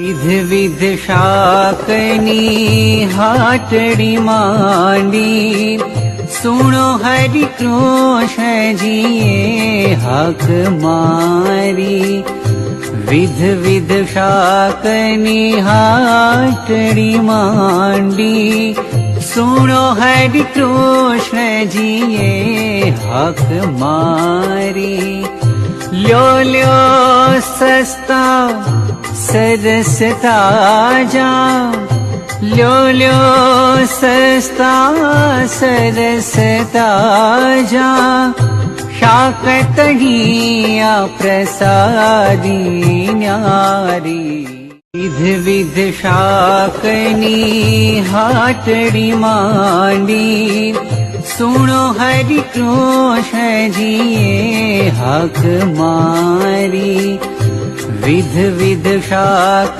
વિધ વિધ શાકની હાટડી માંડી, સુણો હરિ કૃષ્ણજીએ હાક મારી. વિધ વિધ શાકની હાટડી માંડી, સુણો હરિ કૃષ્ણજીએ હાક મારી. લ્યો લ્યો સસ્તા સરસ તાજા, લ્યો લ્યો સસ્તા સરસ તાજા, શાક તળિયા પ્રસાદી ન્યારી. વિધ વિધ શાકની હાટડી માંડી, સુણો હરિ કૃષ્ણજીએ હાક મારી. વિધ વિધ શાક